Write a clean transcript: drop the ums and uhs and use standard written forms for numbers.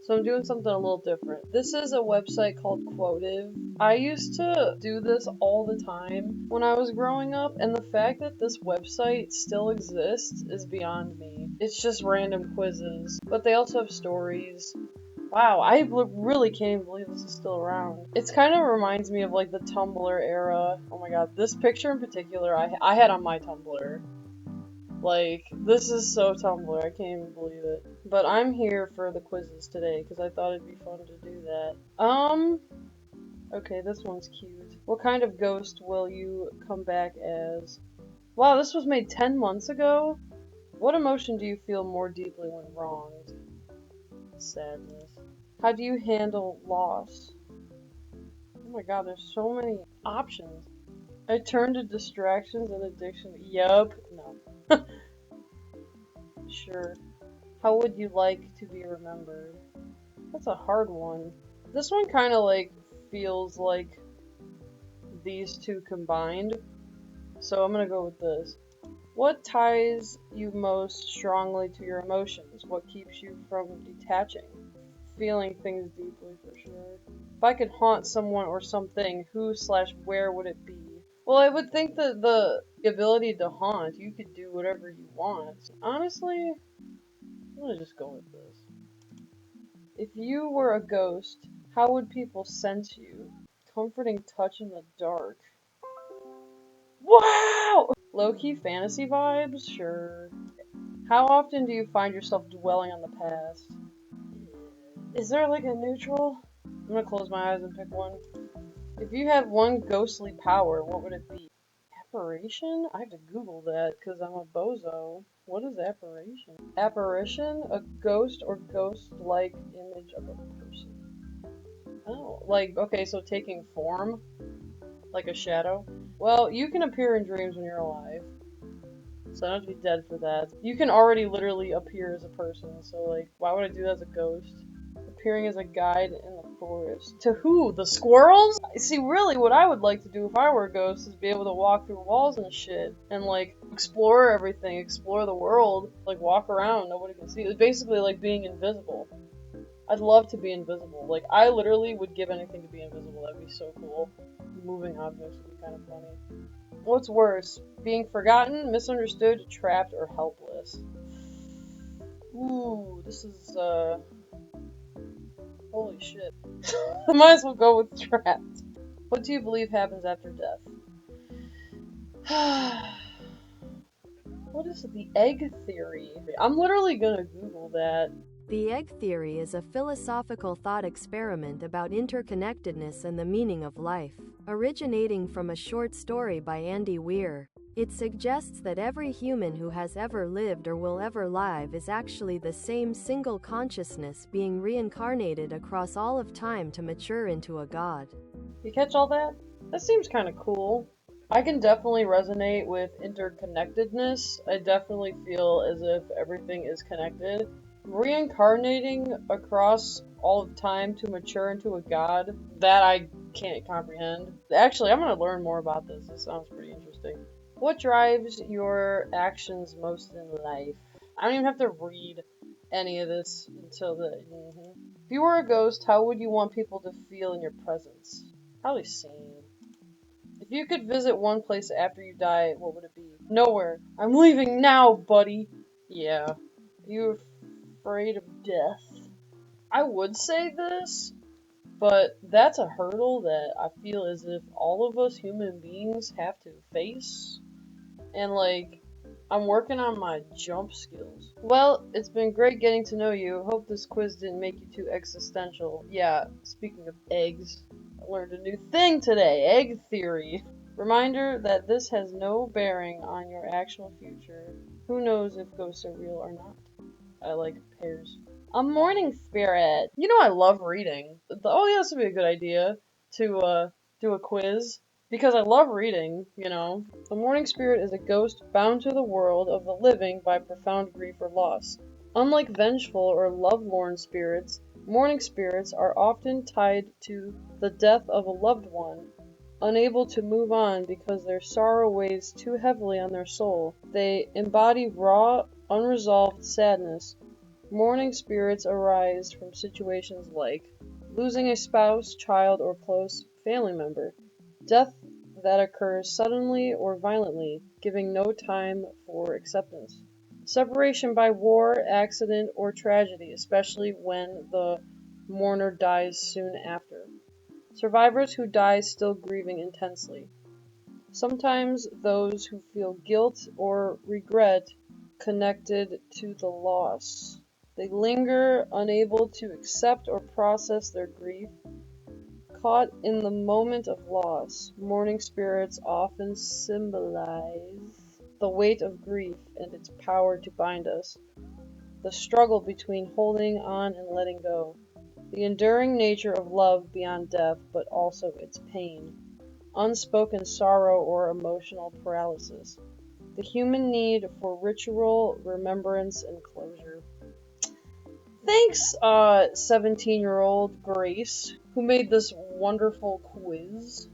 So I'm doing something a little different. This is a website called Quotev. I used to do this all the time when I was growing up, and the fact that this website still exists is beyond me. It's just random quizzes, but they also have stories. Wow, I really can't even believe this is still around. It kind of reminds me of like the Tumblr era. Oh my god, this picture in particular I had on my Tumblr. Like, this is so Tumblr, I can't even believe it. But I'm here for the quizzes today, because I thought it'd be fun to do that. Okay, this one's cute. What kind of ghost will you come back as? Wow, this was made 10 months ago? What emotion do you feel more deeply when wronged? Sadness. How do you handle loss? Oh my god, there's so many options. I turn to distractions and addiction. Yup. No. Sure. How would you like to be remembered? That's a hard one. This one kind of like feels like these two combined. So I'm gonna go with this. What ties you most strongly to your emotions? What keeps you from detaching? Feeling things deeply for sure. If I could haunt someone or something, who/where would it be? Well, I would think that the ability to haunt, you could do whatever you want. Honestly, I'm gonna just go with this. If you were a ghost, how would people sense you? Comforting touch in the dark. Wow! Low-key fantasy vibes? Sure. How often do you find yourself dwelling on the past? Is there like a neutral? I'm gonna close my eyes and pick one. If you had one ghostly power, what would it be? Apparition? I have to Google that because I'm a bozo. What is apparition? Apparition? A ghost or ghost-like image of a person. Oh, like, okay, so taking form? Like a shadow? Well, you can appear in dreams when you're alive. So I don't have to be dead for that. You can already literally appear as a person, so like, why would I do that as a ghost? Appearing as a guide in the forest. To who? The squirrels? See, really, what I would like to do if I were a ghost is be able to walk through walls and shit. And, like, explore everything, explore the world. Like, walk around, nobody can see. It's basically like being invisible. I'd love to be invisible. Like, I literally would give anything to be invisible. That'd be so cool. Moving objects would be kind of funny. What's worse? Being forgotten, misunderstood, trapped, or helpless? Ooh, this is, holy shit. I might as well go with trapped. What do you believe happens after death? What is the egg theory? I'm literally gonna Google that. The egg theory is a philosophical thought experiment about interconnectedness and the meaning of life. Originating from a short story by Andy Weir, it suggests that every human who has ever lived or will ever live is actually the same single consciousness being reincarnated across all of time to mature into a god. You catch all that? That seems kind of cool. I can definitely resonate with interconnectedness. I definitely feel as if everything is connected. Reincarnating across all of time to mature into a god, that I can't comprehend. Actually, I'm going to learn more about this. This sounds pretty interesting. What drives your actions most in life? I don't even have to read any of this until the... If you were a ghost, how would you want people to feel in your presence? Probably sane. If you could visit one place after you die, what would it be? Nowhere. I'm leaving now, buddy. Yeah. You afraid of death? I would say this, but that's a hurdle that I feel as if all of us human beings have to face. And like, I'm working on my jump skills. Well, it's been great getting to know you. Hope this quiz didn't make you too existential. Yeah, speaking of eggs, I learned a new thing today. Egg theory. Reminder that this has no bearing on your actual future. Who knows if ghosts are real or not. I like pears. A morning spirit. You know I love reading. Oh yeah, this would be a good idea to do a quiz. Because I love reading, you know. The morning spirit is a ghost bound to the world of the living by profound grief or loss. Unlike vengeful or lovelorn spirits, morning spirits are often tied to the death of a loved one. Unable to move on because their sorrow weighs too heavily on their soul, they embody raw, unresolved sadness, Mourning spirits arise from situations like losing a spouse, child, or close family member, death that occurs suddenly or violently, giving no time for acceptance, separation by war, accident, or tragedy, especially when the mourner dies soon after, survivors who die still grieving intensely, sometimes those who feel guilt or regret connected to the loss. They linger, unable to accept or process their grief, caught in the moment of loss. Mourning spirits often symbolize the weight of grief and its power to bind us, the struggle between holding on and letting go, the enduring nature of love beyond death, but also its pain, unspoken sorrow or emotional paralysis, the human need for ritual, remembrance, and closure. Thanks, 17-year-old Grace, who made this wonderful quiz.